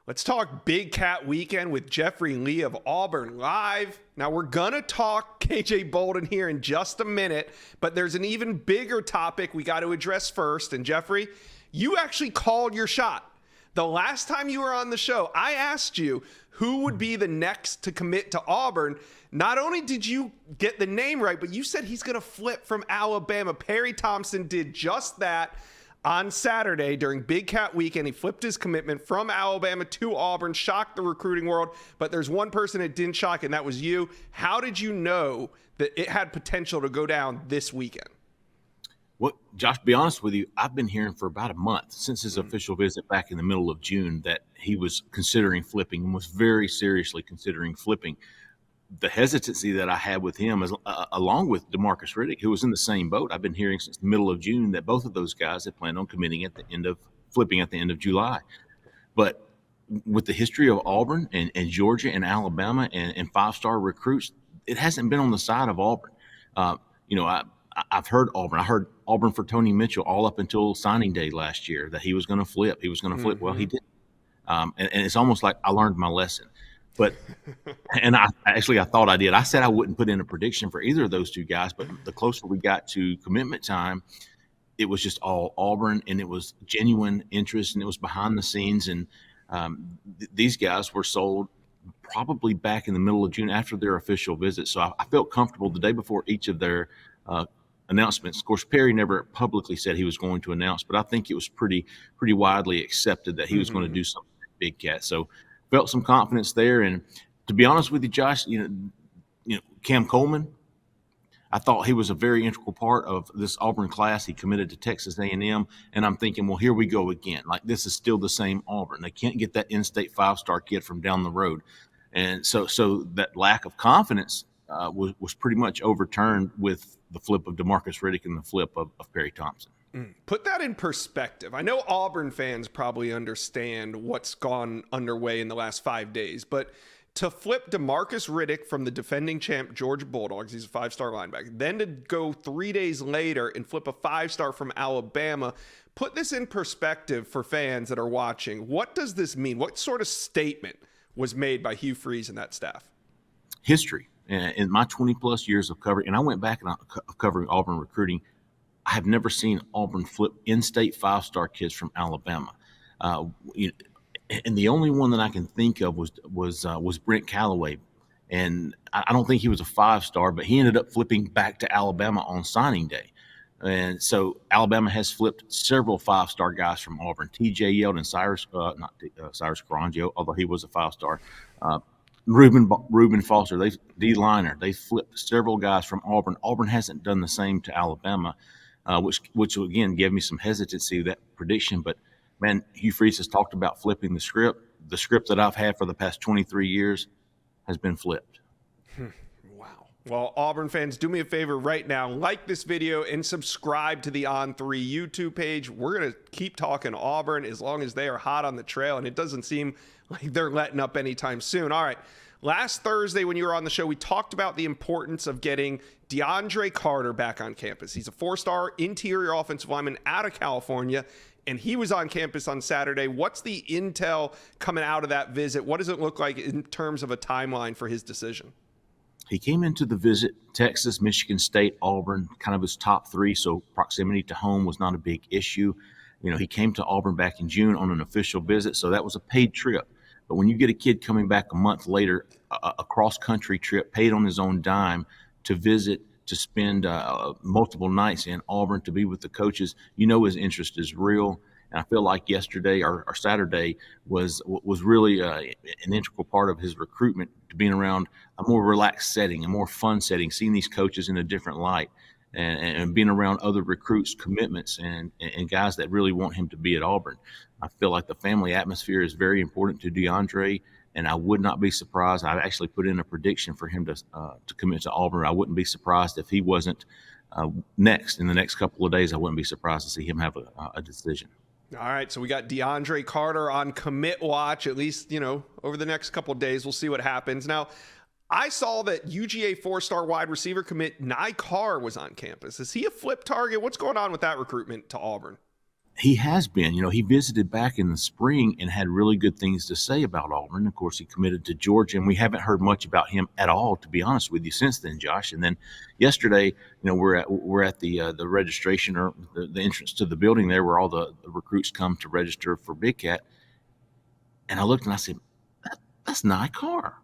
Let's talk Big Cat Weekend with Jeffrey Lee of Auburn live. Now, we're going to talk KJ Bolden here in just a minute, but there's an even bigger topic we got to address first. And Jeffrey, you actually called your shot. The last time you were on the show, I asked you who would be the next to commit to Auburn. Not only did you get the name right, but you said he's going to flip from Alabama. Perry Thompson did just that. On Saturday during Big Cat Weekend, he flipped his commitment from Alabama to Auburn, shocked the recruiting world, but there's one person it didn't shock, and that was you. How did you know that it had potential to go down this weekend? Well, Josh, to be honest with you, I've been hearing for about a month since his official visit back in the middle of June that he was considering flipping and was very seriously considering flipping. The hesitancy that I had with him, is, along with DeMarcus Riddick, who was in the same boat, I've been hearing since the middle of June that both of those guys had planned on committing flipping at the end of July. But with the history of Auburn and Georgia and Alabama and five-star recruits, it hasn't been on the side of Auburn. I've heard Auburn. I heard Auburn for Tony Mitchell all up until signing day last year that he was going to flip. He was going to flip. Well, he didn't. And it's almost like I learned my lesson. But and I thought I did. I said I wouldn't put in a prediction for either of those two guys, but the closer we got to commitment time, it was just all Auburn, and it was genuine interest, and it was behind the scenes. And these guys were sold probably back in the middle of June after their official visit. So I felt comfortable the day before each of their announcements. Of course, Perry never publicly said he was going to announce, but I think it was pretty widely accepted that he was going to do something at Big Cat. So felt some confidence there. And to be honest with you, Josh, Cam Coleman, I thought he was a very integral part of this Auburn class. He committed to Texas A&M, and I'm thinking, well, here we go again. Like, this is still the same Auburn. They can't get that in-state five-star kid from down the road. And so that lack of confidence was pretty much overturned with the flip of DeMarcus Riddick and the flip of Perry Thompson. Put that in perspective. I know Auburn fans probably understand what's gone underway in the last 5 days, but to flip DeMarcus Riddick from the defending champ Georgia Bulldogs, he's a five-star linebacker, then to go 3 days later and flip a five-star from Alabama, put this in perspective for fans that are watching. What does this mean? What sort of statement was made by Hugh Freeze and that staff? History. In my 20-plus years of covering, and I went back and covering Auburn recruiting, I have never seen Auburn flip in-state five-star kids from Alabama. And the only one that I can think of was Brent Callaway. And I don't think he was a five-star, but he ended up flipping back to Alabama on signing day. And so Alabama has flipped several five-star guys from Auburn. T.J. Yeldon, Cyrus Carangio, although he was a five-star. Reuben Foster, D-liner. They flipped several guys from Auburn. Auburn hasn't done the same to Alabama. Which again gave me some hesitancy that prediction. But man, Hugh Freeze has talked about flipping the script. The script that I've had for the past 23 years has been flipped. Wow. Well, Auburn fans, do me a favor right now. Like this video and subscribe to the On3 YouTube page. We're going to keep talking Auburn as long as they are hot on the trail, and it doesn't seem like they're letting up anytime soon. All right. Last Thursday when you were on the show, we talked about the importance of getting DeAndre Carter back on campus. He's a four-star interior offensive lineman out of California, and he was on campus on Saturday. What's the intel coming out of that visit? What does it look like in terms of a timeline for his decision? He came into the visit, Texas, Michigan State, Auburn, kind of his top three, so proximity to home was not a big issue. He came to Auburn back in June on an official visit, so that was a paid trip. But when you get a kid coming back a month later, a cross-country trip paid on his own dime to visit, to spend multiple nights in Auburn, to be with the coaches, his interest is real. And I feel like yesterday or Saturday was really an integral part of his recruitment, to being around a more relaxed setting, a more fun setting, seeing these coaches in a different light, and being around other recruits' commitments and guys that really want him to be at Auburn. I feel like the family atmosphere is very important to DeAndre, and I would not be surprised. I actually put in a prediction for him to commit to Auburn. I wouldn't be surprised if he wasn't next in the next couple of days. I wouldn't be surprised to see him have a decision. All right, so we got DeAndre Carter on commit watch, at least, over the next couple of days. We'll see what happens. Now, I saw that UGA four-star wide receiver commit Nye Carr was on campus. Is he a flip target? What's going on with that recruitment to Auburn? He has been. He visited back in the spring and had really good things to say about Auburn. Of course, he committed to Georgia, and we haven't heard much about him at all, to be honest with you, since then, Josh. And then yesterday, we're at the registration or the entrance to the building there, where all the recruits come to register for Big Cat. And I looked and I said, "That's Nye Carr."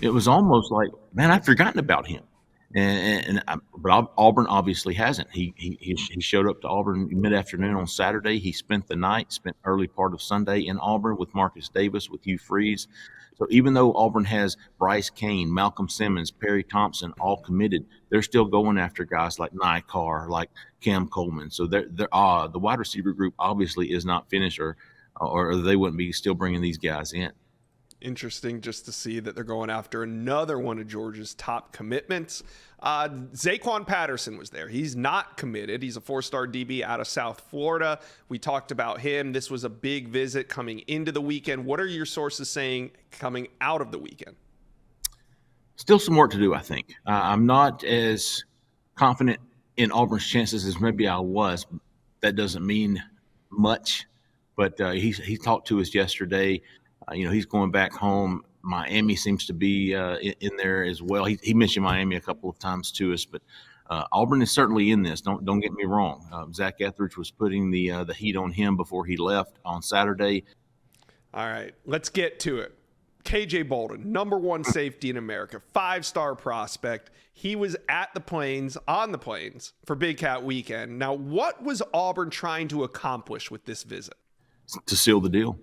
It was almost like, man, I'd forgotten about him. But Auburn obviously hasn't. He showed up to Auburn mid afternoon on Saturday. He spent the night, spent early part of Sunday in Auburn with Marcus Davis, with Hugh Freeze. So even though Auburn has Bryce Kane, Malcolm Simmons, Perry Thompson all committed, they're still going after guys like Nye Carr, like Cam Coleman. So the wide receiver group obviously is not finished, or they wouldn't be still bringing these guys in. Interesting just to see that they're going after another one of Georgia's top commitments. Zaquan Patterson was there. He's not committed. He's a 4-star DB out of South Florida. We talked about him. This was a big visit coming into the weekend. What are your sources saying coming out of the weekend? Still some work to do, I think. I'm not as confident in Auburn's chances as maybe I was. That doesn't mean much, but he talked to us yesterday. He's going back home. Miami seems to be in there as well. He mentioned Miami a couple of times to us, but Auburn is certainly in this. Don't get me wrong. Zach Etheridge was putting the heat on him before he left on Saturday. All right, let's get to it. KJ Bolden, number 1 safety in America, 5-star prospect. He was at the Plains, on the Plains, for Big Cat Weekend. Now, what was Auburn trying to accomplish with this visit? To seal the deal.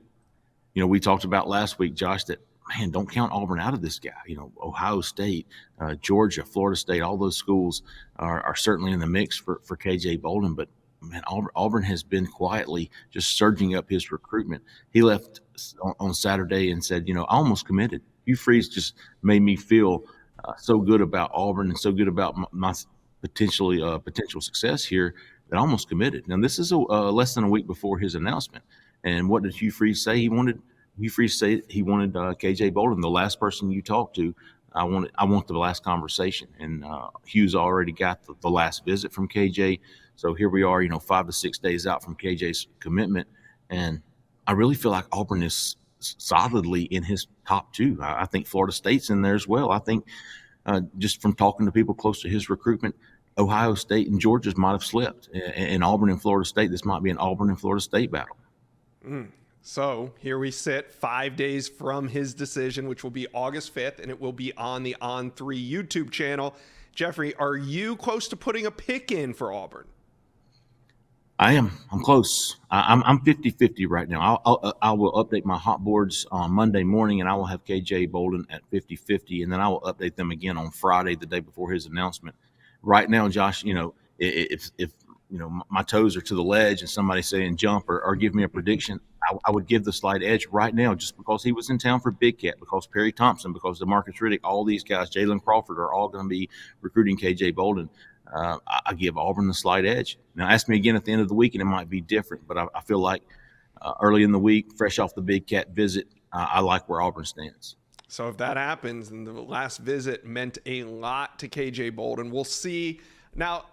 We talked about last week, Josh, that, man, don't count Auburn out of this guy. Ohio State, Georgia, Florida State, all those schools are certainly in the mix for KJ Bolden. But, man, Auburn has been quietly just surging up his recruitment. He left on Saturday and said, I almost committed. Hugh Freeze just made me feel so good about Auburn and so good about my potential success here that I almost committed. Now, this is less than a week before his announcement. And what did Hugh Freeze say? Hugh Freeze said he wanted KJ Bolden, the last person you talked to. I want the last conversation. And Hugh's already got the last visit from KJ. So here we are, 5 to 6 days out from KJ's commitment. And I really feel like Auburn is solidly in his top 2. I think Florida State's in there as well. I think just from talking to people close to his recruitment, Ohio State and Georgia might have slipped. And Auburn and Florida State, this might be an Auburn and Florida State battle. So here we sit 5 days from his decision, which will be August 5th, and it will be on the On3 YouTube channel. Jeffrey, are you close to putting a pick in for Auburn? I am. I'm close. I'm 50-50 right now. I will update my hot boards on Monday morning, and I will have KJ Bolden at 50-50, and then I will update them again on Friday, the day before his announcement. Right now, Josh, if my toes are to the ledge and somebody saying jump or give me a prediction, I would give the slight edge right now, just because he was in town for Big Cat, because Perry Thompson, because DeMarcus Riddick, all these guys, Jalen Crawford, are all going to be recruiting KJ Bolden. I give Auburn the slight edge. Now, ask me again at the end of the week, and it might be different, but I feel like early in the week, fresh off the Big Cat visit, I like where Auburn stands. So if that happens, and the last visit meant a lot to KJ Bolden, we'll see. Now,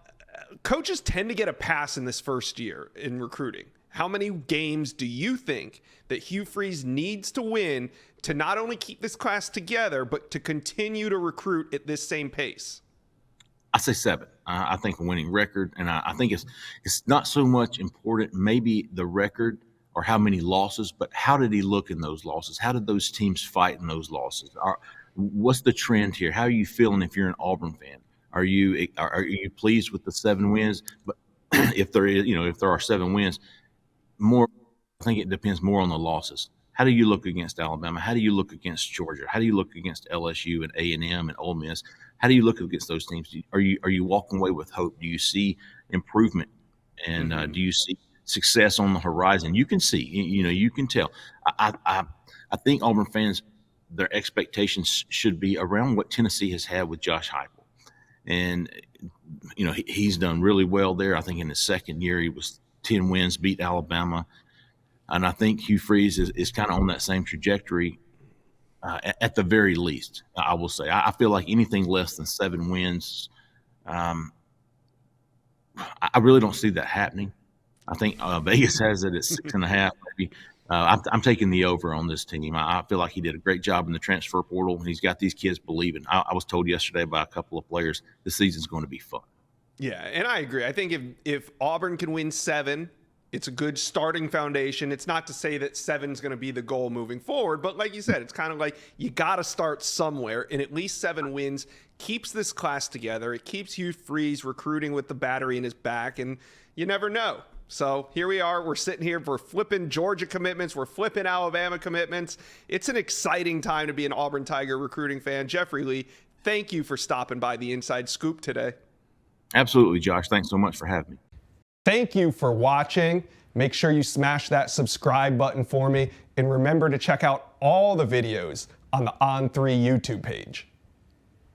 coaches tend to get a pass in this first year in recruiting. How many games do you think that Hugh Freeze needs to win to not only keep this class together, but to continue to recruit at this same pace? I say 7. I think a winning record, and I think it's not so much important maybe the record or how many losses, but how did he look in those losses? How did those teams fight in those losses? What's the trend here? How are you feeling if you're an Auburn fan? Are you pleased with the 7 wins? But if there are 7 wins, I think it depends more on the losses. How do you look against Alabama? How do you look against Georgia? How do you look against LSU and A&M and Ole Miss? How do you look against those teams? Are you walking away with hope? Do you see improvement? And do you see success on the horizon? You can see, you can tell. I think Auburn fans, their expectations should be around what Tennessee has had with Josh Heupel. And, he's done really well there. I think in his second year, he was 10 wins, beat Alabama. And I think Hugh Freeze is kind of on that same trajectory at the very least, I will say. I feel like anything less than 7 wins, I really don't see that happening. I think Vegas has it at 6.5, maybe. I'm taking the over on this team. I feel like he did a great job in the transfer portal, and he's got these kids believing. I was told yesterday by a couple of players this season's going to be fun. Yeah, and I agree. I think if Auburn can win 7, it's a good starting foundation. It's not to say that 7's going to be the goal moving forward, but like you said, it's kind of like you got to start somewhere, and at least 7 wins keeps this class together. It keeps Hugh Freeze recruiting with the battery in his back, and you never know. So here we are. We're sitting here. We're flipping Georgia commitments. We're flipping Alabama commitments. It's an exciting time to be an Auburn Tiger recruiting fan. Jeffrey Lee, thank you for stopping by the Inside Scoop today. Absolutely, Josh. Thanks so much for having me. Thank you for watching. Make sure you smash that subscribe button for me. And remember to check out all the videos on the On3 YouTube page.